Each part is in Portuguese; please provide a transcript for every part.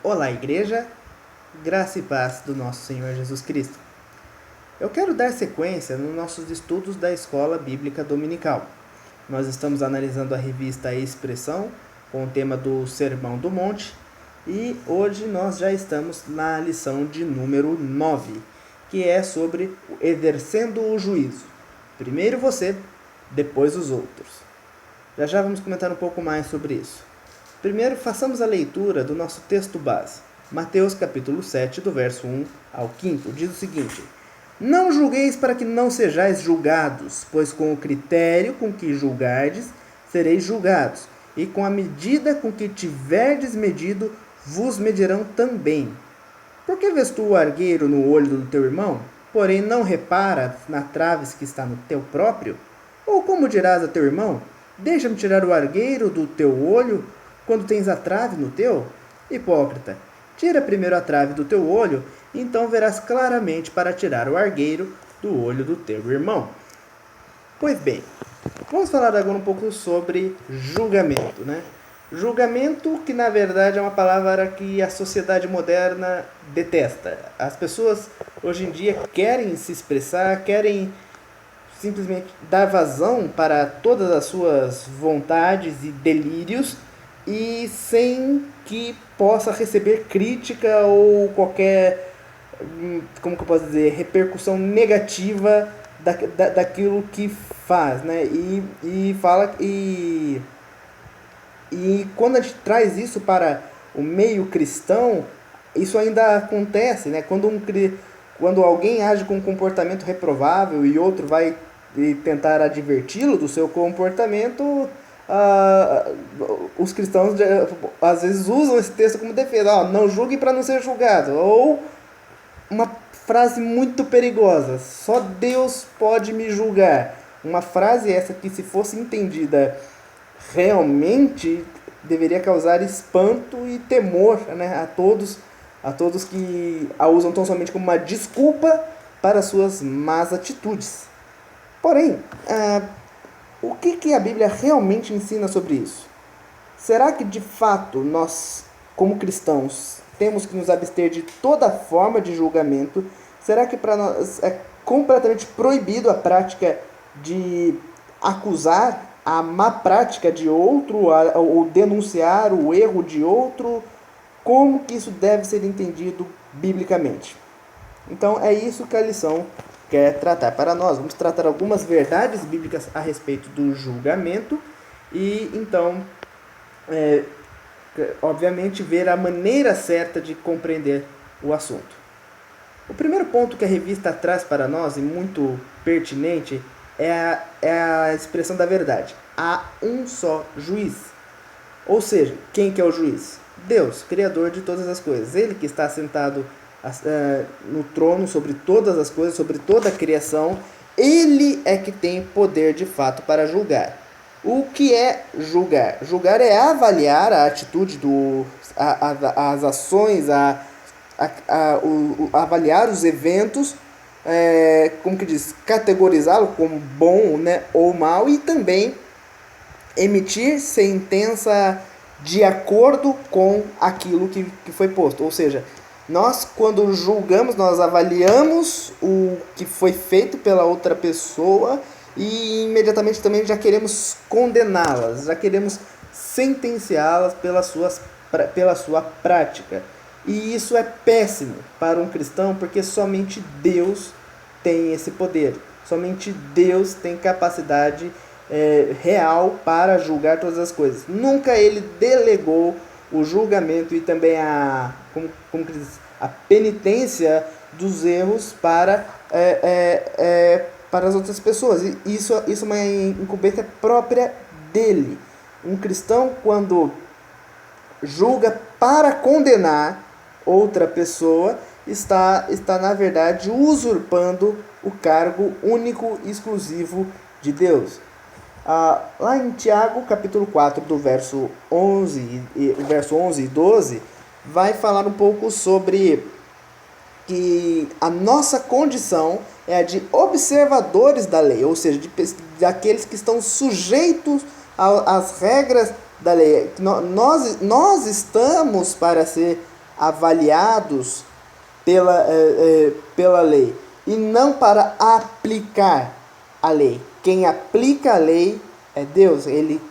Olá, Igreja, graça e paz do nosso Senhor Jesus Cristo. Eu quero dar sequência nos nossos estudos da Escola Bíblica Dominical. Nós estamos analisando a revista Expressão, com o tema do Sermão do Monte, e hoje nós já estamos na lição de número 9, que é sobre exercendo o juízo. Primeiro você, depois os outros. Já vamos comentar um pouco mais sobre isso. Primeiro, façamos a leitura do nosso texto base. Mateus capítulo 7, do verso 1 ao 5, diz o seguinte: Não julgueis para que não sejais julgados, pois com o critério com que julgardes, sereis julgados, e com a medida com que tiverdes medido, vos medirão também. Por que vês tu o argueiro no olho do teu irmão, porém não reparas na traves que está no teu próprio? Ou como dirás a teu irmão: Deixa-me tirar o argueiro do teu olho, quando tens a trave no teu? Hipócrita, tira primeiro a trave do teu olho, então verás claramente para tirar o argueiro do olho do teu irmão. Pois bem, vamos falar agora um pouco sobre julgamento, né? Julgamento, que na verdade é uma palavra que a sociedade moderna detesta. As pessoas hoje em dia querem se expressar, querem simplesmente dar vazão para todas as suas vontades e delírios, e sem que possa receber crítica ou qualquer, como que eu posso dizer, repercussão negativa daquilo que faz, né? E quando a gente traz isso para o meio cristão, isso ainda acontece, né? Quando alguém age com um comportamento reprovável e outro vai tentar adverti-lo do seu comportamento, os cristãos às vezes usam esse texto como defesa. Não julgue para não ser julgado. Ou uma frase muito perigosa: só Deus pode me julgar. Uma frase essa que, se fosse entendida realmente, deveria causar espanto e temor, né, a todos que a usam tão somente como uma desculpa para suas más atitudes. Porém, o que a Bíblia realmente ensina sobre isso? Será que de fato nós, como cristãos, temos que nos abster de toda forma de julgamento? Será que para nós é completamente proibido a prática de acusar a má prática de outro ou denunciar o erro de outro? Como que isso deve ser entendido biblicamente? Então é isso que a lição quer tratar para nós. Vamos tratar algumas verdades bíblicas a respeito do julgamento e então, obviamente, ver a maneira certa de compreender o assunto. O primeiro ponto que a revista traz para nós, e muito pertinente, é a expressão da verdade. Há um só juiz. Ou seja, quem que é o juiz? Deus, Criador de todas as coisas. Ele que está sentado no trono sobre todas as coisas, sobre toda a criação. Ele é que tem poder de fato para julgar. O que é julgar? Julgar é avaliar a atitude, as ações, avaliar os eventos, como que diz, categorizá-lo como bom, né, ou mal, e também emitir sentença de acordo com aquilo que foi posto. Ou seja, nós, quando julgamos, nós avaliamos o que foi feito pela outra pessoa e imediatamente também já queremos condená-las, já queremos sentenciá-las pela sua prática. E isso é péssimo para um cristão, porque somente Deus tem esse poder. Somente Deus tem capacidade real para julgar todas as coisas. Nunca ele delegou o julgamento e também a penitência dos erros para as outras pessoas. E isso é uma incumbência própria dele. Um cristão, quando julga para condenar outra pessoa, está na verdade usurpando o cargo único e exclusivo de Deus. Lá em Tiago, capítulo 4, do verso 11 e 12, vai falar um pouco sobre que a nossa condição é a de observadores da lei, ou seja, daqueles que estão sujeitos às regras da lei. Nós estamos para ser avaliados pela lei, e não para aplicar a lei. Quem aplica a lei é Deus.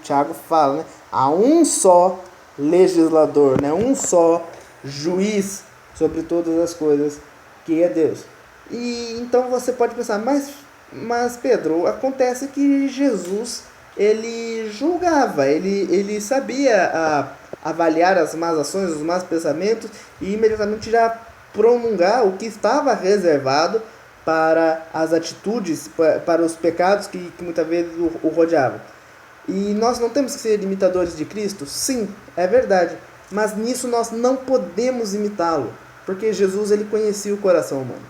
Tiago fala, né? Há um só legislador, né? Um só juiz sobre todas as coisas, que é Deus. E então você pode pensar, mas Pedro, acontece que Jesus, ele julgava, ele sabia avaliar as más ações, os más pensamentos, e imediatamente já promulgar o que estava reservado para as atitudes, para os pecados que muitas vezes o rodeavam. E nós não temos que ser imitadores de Cristo? Sim, é verdade. Mas nisso nós não podemos imitá-lo, porque Jesus, ele conhecia o coração humano.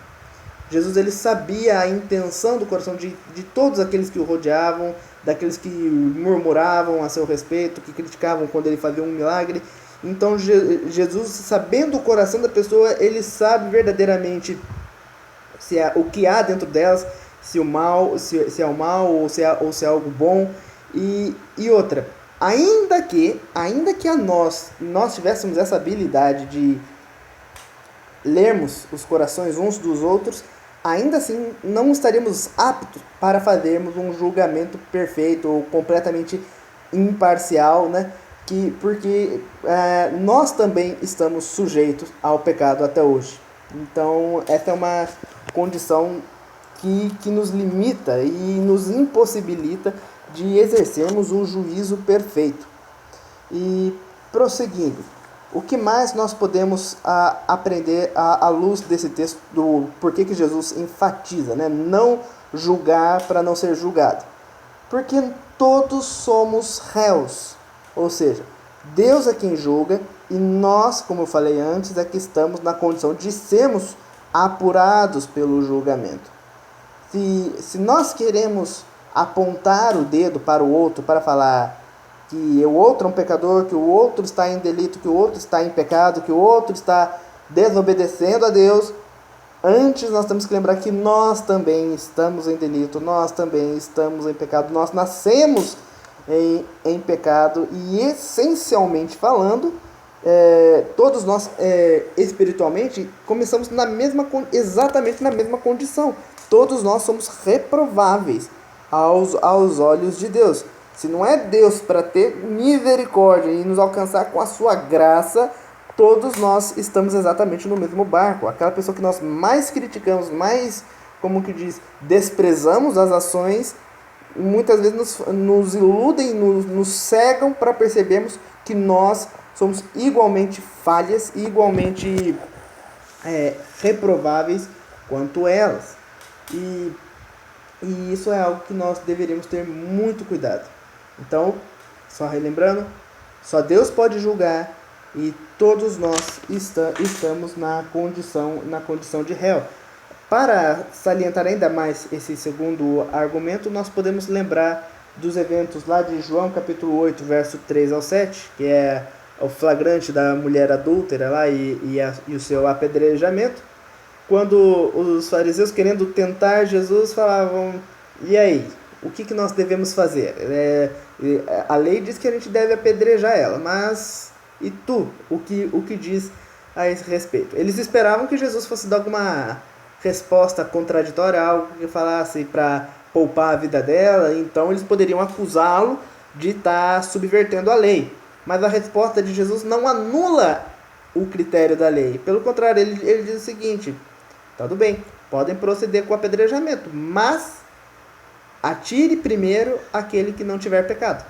Jesus, ele sabia a intenção do coração de todos aqueles que o rodeavam, daqueles que murmuravam a seu respeito, que criticavam quando ele fazia um milagre. Então Jesus, sabendo o coração da pessoa, ele sabe verdadeiramente o que há dentro delas, se é o mal ou se é algo bom. E outra, ainda que nós tivéssemos essa habilidade de lermos os corações uns dos outros, ainda assim não estaríamos aptos para fazermos um julgamento perfeito ou completamente imparcial, né? Porque nós também estamos sujeitos ao pecado até hoje. Então essa é uma condição que nos limita e nos impossibilita de exercermos um juízo perfeito. E prosseguindo, o que mais nós podemos aprender à luz desse texto, do porquê que Jesus enfatiza, né? Não julgar para não ser julgado. Porque todos somos réus. Ou seja, Deus é quem julga e nós, como eu falei antes, é que estamos na condição de sermos apurados pelo julgamento. Se nós queremos apontar o dedo para o outro, para falar que o outro é um pecador, que o outro está em delito, que o outro está em pecado, que o outro está desobedecendo a Deus, antes nós temos que lembrar que nós também estamos em delito, nós também estamos em pecado, nós nascemos em pecado e, essencialmente falando, todos nós espiritualmente começamos exatamente na mesma condição. Todos nós somos reprováveis aos olhos de Deus. Se não é Deus para ter misericórdia e nos alcançar com a sua graça, todos nós estamos exatamente no mesmo barco. Aquela pessoa que nós mais criticamos, mais, como que diz, desprezamos as ações, muitas vezes nos iludem, nos cegam para percebermos que nós somos igualmente falhas e igualmente reprováveis quanto elas. E isso é algo que nós deveríamos ter muito cuidado. Então, só relembrando, só Deus pode julgar e todos nós estamos na condição de réu. Para salientar ainda mais esse segundo argumento, nós podemos lembrar dos eventos lá de João capítulo 8, verso 3 ao 7, que é o flagrante da mulher adúltera lá e o seu apedrejamento, quando os fariseus, querendo tentar Jesus, falavam: e aí, o que nós devemos fazer? A lei diz que a gente deve apedrejar ela, mas e tu? O que diz a esse respeito? Eles esperavam que Jesus fosse dar alguma resposta contraditória, algo que falasse para poupar a vida dela, então eles poderiam acusá-lo de estar subvertendo a lei. Mas a resposta de Jesus não anula o critério da lei. Pelo contrário, ele diz o seguinte: tudo bem, podem proceder com o apedrejamento, mas atire primeiro aquele que não tiver pecado.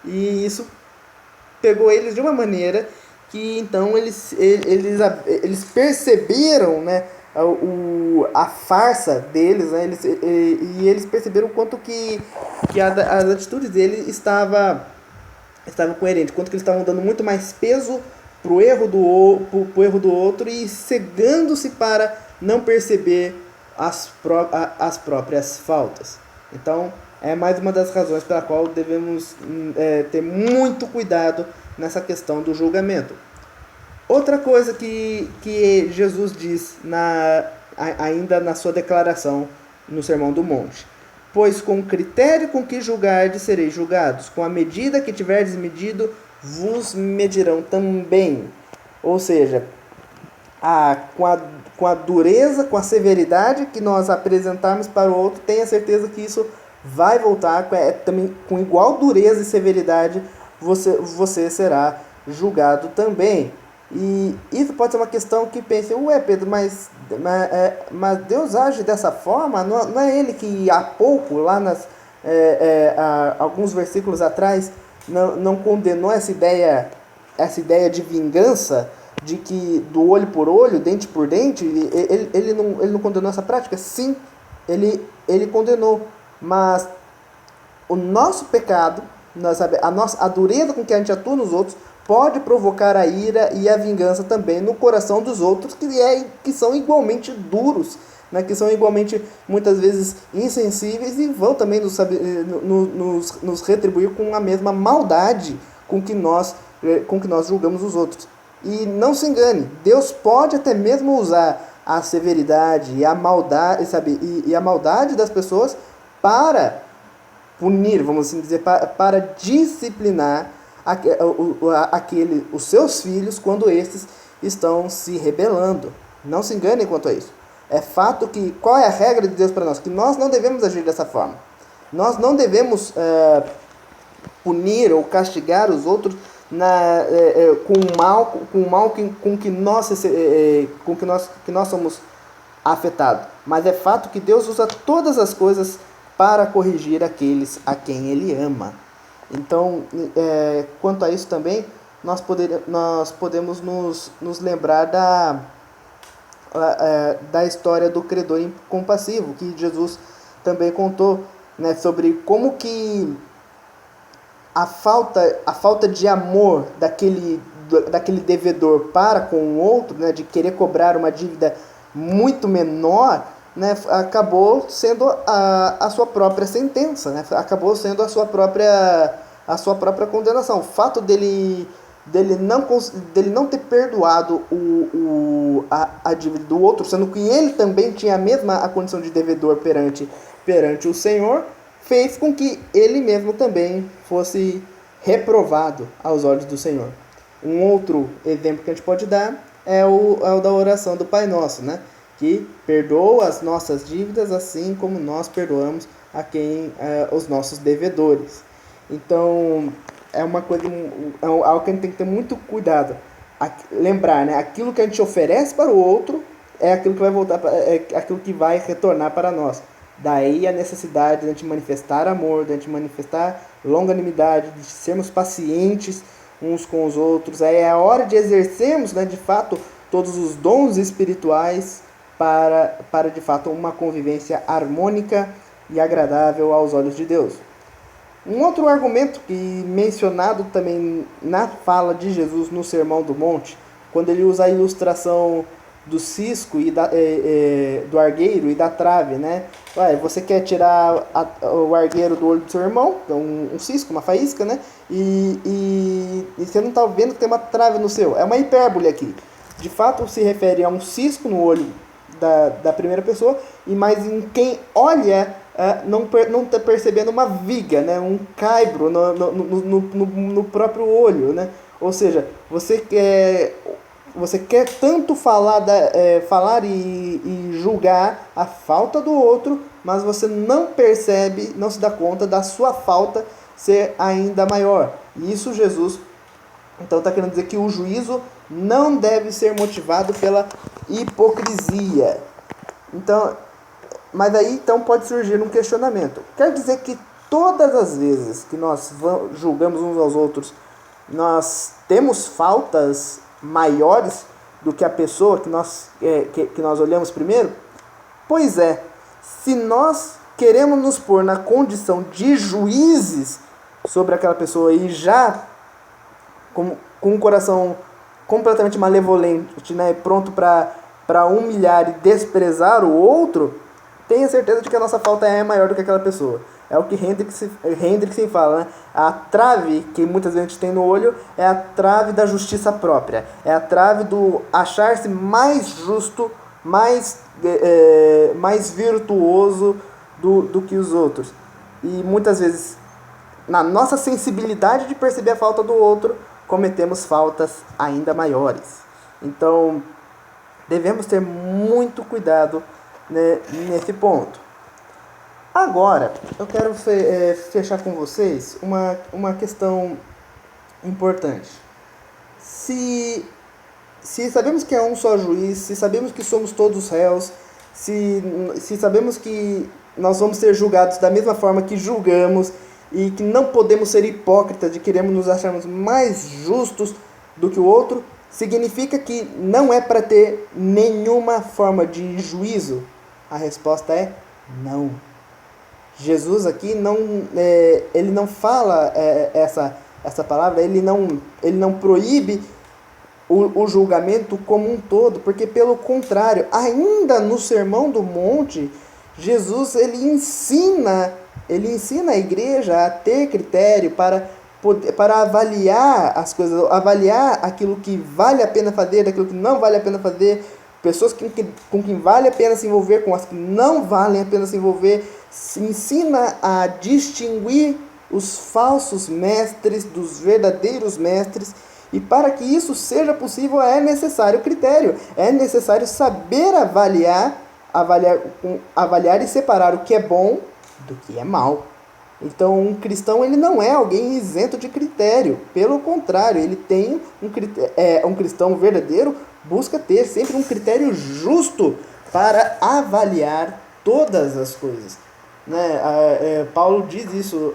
E isso pegou eles de uma maneira que então eles perceberam, né, a farsa deles, né, e eles perceberam o quanto que as atitudes deles estavam coerentes, quanto que eles estavam dando muito mais peso pro erro do outro e cegando-se para não perceber as próprias faltas. Então, é mais uma das razões pela qual devemos ter muito cuidado nessa questão do julgamento. Outra coisa que Jesus diz ainda na sua declaração no Sermão do Monte: pois com o critério com que julgardes sereis julgados, com a medida que tiverdes medido vos medirão também. Ou seja, com a dureza, com a severidade que nós apresentarmos para o outro, tenha certeza que isso vai voltar também com igual dureza e severidade, você será julgado também. E isso pode ser uma questão que pense, ué Pedro, mas Deus age dessa forma? Não é ele que há pouco, lá alguns versículos atrás, não condenou essa ideia de vingança, de que do olho por olho, dente por dente? Ele não condenou essa prática? Sim, ele condenou, mas o nosso pecado, a dureza com que a gente atua nos outros, pode provocar a ira e a vingança também no coração dos outros, que são igualmente duros, né, que são igualmente, muitas vezes, insensíveis, e vão também nos retribuir com a mesma maldade com que nós julgamos os outros. E não se engane, Deus pode até mesmo usar a severidade e a maldade, e a maldade das pessoas para punir, vamos assim dizer, para disciplinar os seus filhos quando estes estão se rebelando. Não se engane quanto a isso. É fato que, qual é a regra de Deus para nós? Que nós não devemos agir dessa forma. Nós não devemos punir ou castigar os outros com o mal com que nós somos afetados. Mas é fato que Deus usa todas as coisas para corrigir aqueles a quem Ele ama. Então, quanto a isso também, nós podemos nos lembrar da história do credor incompassivo, que Jesus também contou, né, sobre como que a falta de amor daquele devedor para com o outro, né, de querer cobrar uma dívida muito menor, né, acabou sendo a sua própria sentença, né, acabou sendo a sua própria condenação. O fato dele não ter perdoado a dívida do outro, sendo que ele também tinha a condição de devedor perante o Senhor, fez com que ele mesmo também fosse reprovado aos olhos do Senhor. Um outro exemplo que a gente pode dar é o da oração do Pai Nosso, né? Que perdoa as nossas dívidas assim como nós perdoamos a quem os nossos devedores. Então, é uma coisa, algo que a gente tem que ter muito cuidado. Lembrar, né? Aquilo que a gente oferece para o outro é aquilo que vai voltar, é aquilo que vai retornar para nós. Daí a necessidade de a gente manifestar amor, de a gente manifestar longanimidade, de sermos pacientes uns com os outros. Aí é a hora de exercermos, né, de fato, todos os dons espirituais para de fato uma convivência harmônica e agradável aos olhos de Deus. Um outro argumento que mencionado também na fala de Jesus no Sermão do Monte, quando ele usa a ilustração do cisco e do argueiro e da trave, né? Você quer tirar o argueiro do olho do seu irmão, um cisco, uma faísca, né? E você não está vendo que tem uma trave no seu. É uma hipérbole aqui. De fato, se refere a um cisco no olho da primeira pessoa, mas em quem olha não está percebendo uma viga, né? Um caibro no próprio olho, né? Ou seja, você quer tanto falar e julgar a falta do outro, mas você não percebe, não se dá conta da sua falta ser ainda maior. E isso Jesus, então, está querendo dizer que o juízo não deve ser motivado pela hipocrisia. Então, mas aí então pode surgir um questionamento. Quer dizer que todas as vezes que nós julgamos uns aos outros, nós temos faltas maiores do que a pessoa que nós olhamos primeiro? Pois é, se nós queremos nos pôr na condição de juízes sobre aquela pessoa e já com um coração completamente malevolente, né, pronto para humilhar e desprezar o outro, tenha certeza de que a nossa falta é maior do que aquela pessoa. É o que Hendrickson fala, né? A trave que muitas vezes a gente tem no olho é a trave da justiça própria. É a trave do achar-se mais justo, mais virtuoso do que os outros. E muitas vezes, na nossa sensibilidade de perceber a falta do outro, cometemos faltas ainda maiores. Então, devemos ter muito cuidado, né, nesse ponto. Agora, eu quero fechar com vocês uma questão importante. Se sabemos que é um só juiz, se sabemos que somos todos réus, se sabemos que nós vamos ser julgados da mesma forma que julgamos e que não podemos ser hipócritas de queremos nos acharmos mais justos do que o outro, significa que não é para ter nenhuma forma de juízo? A resposta é não. Jesus aqui ele não fala essa palavra, ele não proíbe o julgamento como um todo, porque pelo contrário, ainda no Sermão do Monte, Jesus ele ensina a igreja a ter critério para avaliar as coisas, avaliar aquilo que vale a pena fazer, aquilo que não vale a pena fazer, pessoas com quem vale a pena se envolver, com as que não valem a pena se envolver. Se ensina a distinguir os falsos mestres dos verdadeiros mestres. E para que isso seja possível é necessário critério, é necessário saber avaliar e separar o que é bom do que é mal. Então um cristão ele não é alguém isento de critério, pelo contrário, ele tem um cristão verdadeiro busca ter sempre um critério justo para avaliar todas as coisas. Né? Paulo diz isso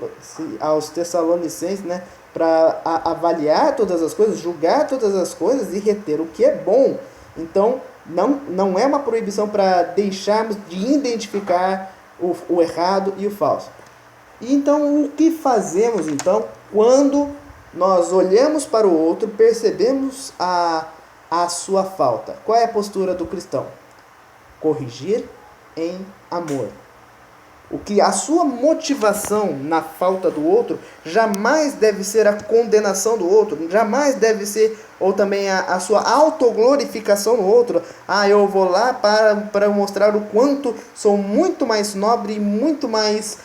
aos Tessalonicenses, né? Para avaliar todas as coisas, julgar todas as coisas e reter o que é bom. Então, não é uma proibição para deixarmos de identificar o errado e o falso. E então, o que fazemos então quando nós olhamos para o outro, percebemos a sua falta? Qual é a postura do cristão? Corrigir em amor. A sua motivação na falta do outro jamais deve ser a condenação do outro, jamais deve ser, ou também a sua autoglorificação no outro. Eu vou lá para mostrar o quanto sou muito mais nobre e muito mais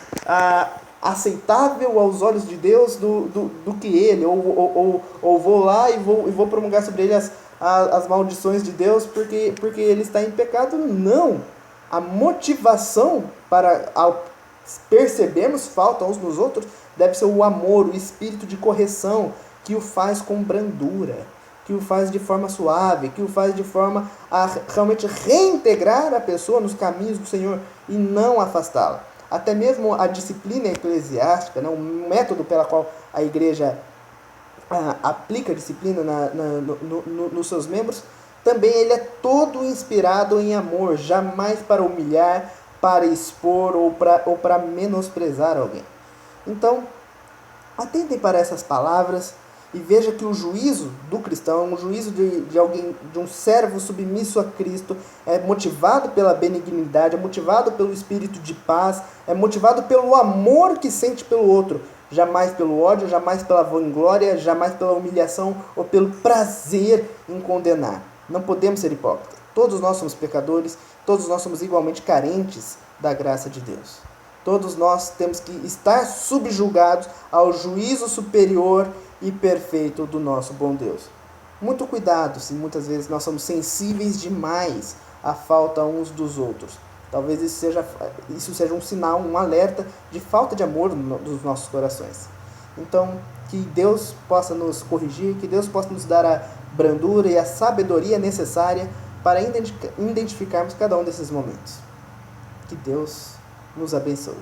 aceitável aos olhos de Deus do que ele, ou vou lá e vou promulgar sobre ele as maldições de Deus porque ele está em pecado. Não! A motivação para percebermos falta uns nos outros deve ser o amor, o espírito de correção que o faz com brandura, que o faz de forma suave, que o faz de forma a realmente reintegrar a pessoa nos caminhos do Senhor e não afastá-la. Até mesmo a disciplina eclesiástica, né, o método pela qual a igreja aplica a disciplina nos seus membros, também ele é todo inspirado em amor, jamais para humilhar, para expor ou para menosprezar alguém. Então, atentem para essas palavras e veja que o juízo do cristão, o juízo de alguém, de um servo submisso a Cristo, é motivado pela benignidade, é motivado pelo espírito de paz, é motivado pelo amor que sente pelo outro, jamais pelo ódio, jamais pela vanglória, jamais pela humilhação ou pelo prazer em condenar. Não podemos ser hipócritas. Todos nós somos pecadores, todos nós somos igualmente carentes da graça de Deus. Todos nós temos que estar subjugados ao juízo superior e perfeito do nosso bom Deus. Muito cuidado se muitas vezes nós somos sensíveis demais à falta uns dos outros. Talvez isso seja um sinal, um alerta de falta de amor dos nossos corações. Então, que Deus possa nos corrigir, que Deus possa nos dar a brandura e a sabedoria necessária para identificarmos cada um desses momentos. Que Deus nos abençoe.